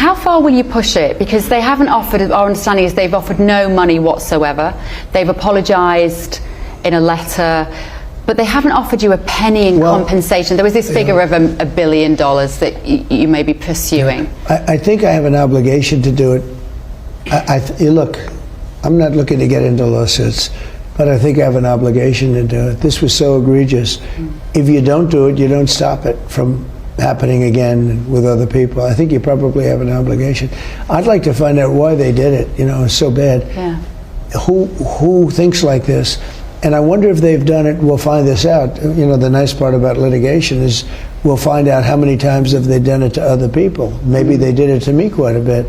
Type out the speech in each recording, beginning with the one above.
how far will you push it? Because they haven't offered, our understanding is they've offered no money whatsoever. They've apologised in a letter, but they haven't offered you a penny in compensation. There was this figure of $1 billion that you may be pursuing. I think I have an obligation to do it. Look, I'm not looking to get into lawsuits, but I think I have an obligation to do it. This was so egregious. If you don't do it, you don't stop it from happening again with other people. I think you probably have an obligation. I'd like to find out why they did it. You know, it's so bad. Yeah. Who thinks like this? And I wonder if they've done it. We'll find this out. You know, the nice part about litigation is we'll find out how many times have they done it to other people. Maybe they did it to me quite a bit.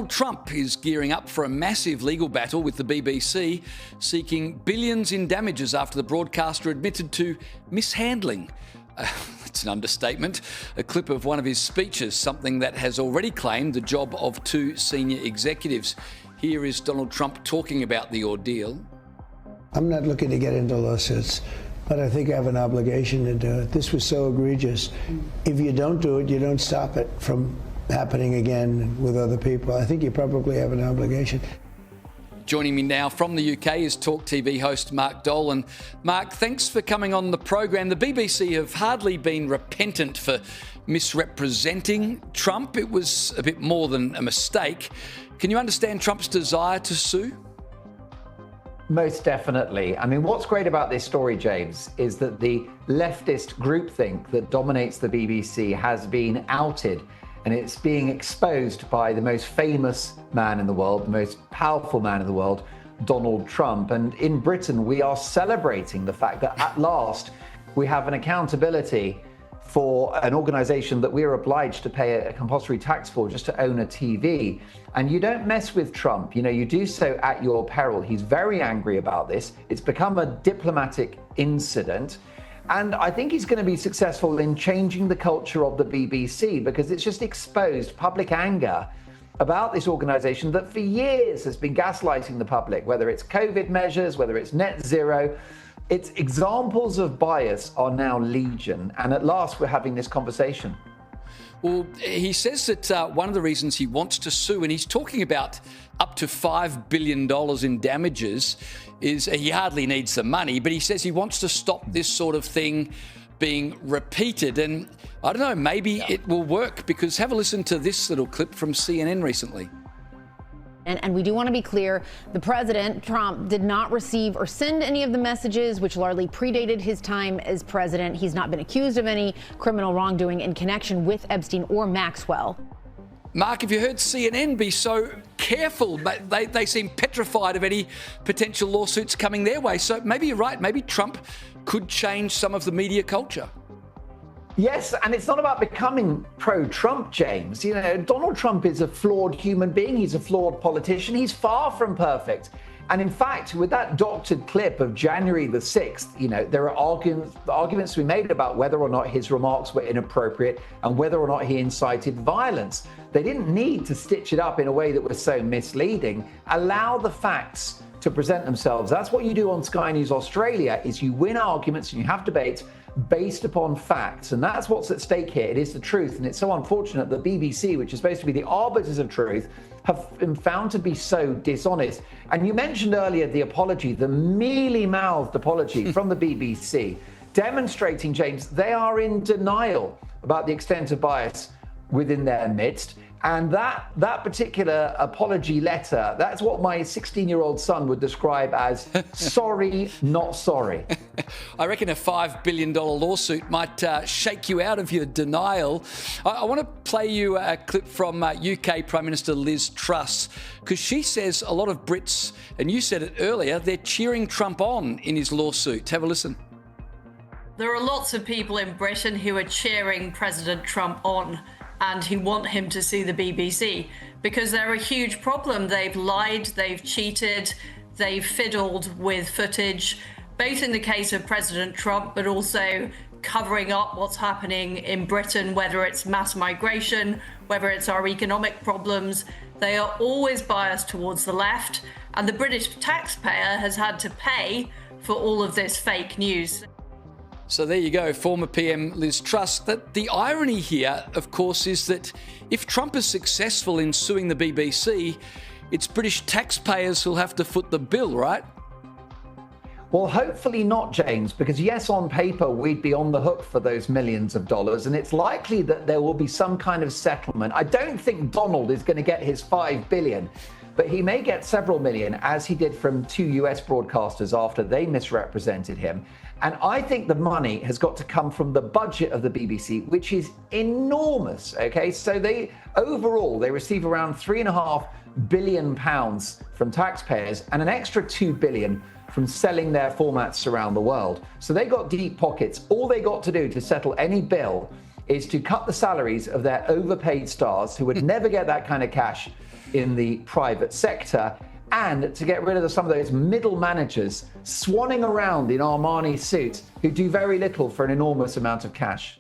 Trump is gearing up for a massive legal battle with the BBC, seeking billions in damages after the broadcaster admitted to mishandling. It's an understatement. A clip of one of his speeches, something that has already claimed the job of two senior executives. Here is Donald Trump talking about the ordeal. I'm not looking to get into lawsuits, but I think I have an obligation to do it. This was so egregious. If you don't do it, you don't stop it from happening again with other people. I think you probably have an obligation. Joining me now from the UK is Talk TV host Mark Dolan. Mark, thanks for coming on the program. The BBC have hardly been repentant for misrepresenting Trump. It was a bit more than a mistake. Can you understand Trump's desire to sue? Most definitely. I mean, what's great about this story, James, is that the leftist groupthink that dominates the BBC has been outed, and it's being exposed by the most famous man in the world, the most powerful man in the world, Donald Trump. And in Britain, we are celebrating the fact that at last we have an accountability for an organization that we're obliged to pay a compulsory tax for just to own a TV. And you don't mess with Trump. You do so at your peril. He's very angry about this. It's become a diplomatic incident. And I think he's going to be successful in changing the culture of the BBC, because it's just exposed public anger about this organization that for years has been gaslighting the public, whether it's COVID measures, whether it's net zero. Its examples of bias are now legion, and at last we're having this conversation. Well, he says that one of the reasons he wants to sue, and he's talking about up to $5 billion in damages, is he hardly needs the money, but he says he wants to stop this sort of thing being repeated. And I don't know, maybe it will work, because have a listen to this little clip from CNN recently. And we do want to be clear, the president, Trump, did not receive or send any of the messages, which largely predated his time as president. He's not been accused of any criminal wrongdoing in connection with Epstein or Maxwell. Mark, have you heard CNN be so careful? They seem petrified of any potential lawsuits coming their way. So maybe you're right. Maybe Trump could change some of the media culture. Yes, and it's not about becoming pro-Trump, James. Donald Trump is a flawed human being. He's a flawed politician. He's far from perfect. And in fact, with that doctored clip of January the 6th, there are arguments to be made about whether or not his remarks were inappropriate and whether or not he incited violence. They didn't need to stitch it up in a way that was so misleading. Allow the facts to present themselves. That's what you do on Sky News Australia, is you win arguments and you have debates based upon facts. And that's what's at stake here. It is the truth. And it's so unfortunate that BBC, which is supposed to be the arbiters of truth, have been found to be so dishonest. And you mentioned earlier the apology, the mealy-mouthed apology from the BBC, demonstrating, James, they are in denial about the extent of bias within their midst. And that particular apology letter, that's what my 16-year-old son would describe as sorry, not sorry. I reckon a $5 billion lawsuit might shake you out of your denial. I want to play you a clip from UK Prime Minister Liz Truss, because she says a lot of Brits, and you said it earlier, they're cheering Trump on in his lawsuit. Have a listen. There are lots of people in Britain who are cheering President Trump on and who want him to sue the BBC, because they're a huge problem. They've lied, they've cheated, they've fiddled with footage, both in the case of President Trump, but also covering up what's happening in Britain, whether it's mass migration, whether it's our economic problems. They are always biased towards the left, and the British taxpayer has had to pay for all of this fake news. So there you go, former PM Liz Truss. The irony here, of course, is that if Trump is successful in suing the BBC, it's British taxpayers who'll have to foot the bill, right? Well, hopefully not, James, because yes, on paper, we'd be on the hook for those millions of dollars, and it's likely that there will be some kind of settlement. I don't think Donald is going to get his $5 billion, but he may get several million, as he did from 2 US broadcasters after they misrepresented him. And I think the money has got to come from the budget of the BBC, which is enormous. Okay, so overall they receive around £3.5 billion from taxpayers and an extra $2 billion from selling their formats around the world. So they got deep pockets. All they got to do to settle any bill is to cut the salaries of their overpaid stars who would never get that kind of cash in the private sector, and to get rid of some of those middle managers swanning around in Armani suits who do very little for an enormous amount of cash.